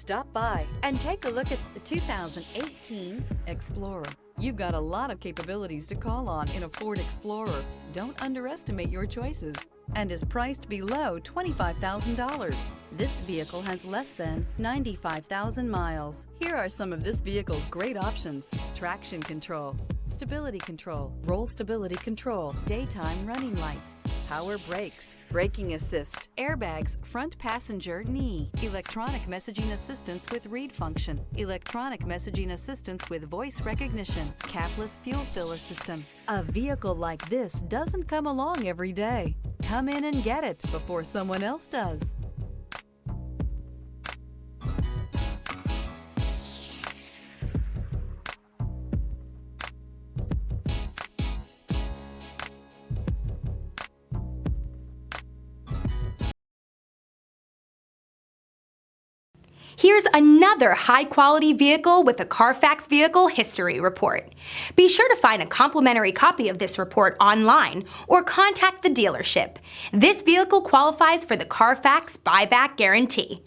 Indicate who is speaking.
Speaker 1: Stop by and take a look at the 2018 Explorer. You've got a lot of capabilities to call on in a Ford Explorer. Don't underestimate your choices, and is priced below $25,000. This vehicle has less than 95,000 miles. Here are some of this vehicle's great options: traction control, stability control, roll stability control, daytime running lights, power brakes, braking assist, airbags, front passenger knee, electronic messaging assistance with read function, electronic messaging assistance with voice recognition, capless fuel filler system. A vehicle like this doesn't come along every day. Come in and get it before someone else does.
Speaker 2: Here's another high-quality vehicle with a Carfax Vehicle History Report. Be sure to find a complimentary copy of this report online or contact the dealership. This vehicle qualifies for the Carfax Buyback Guarantee.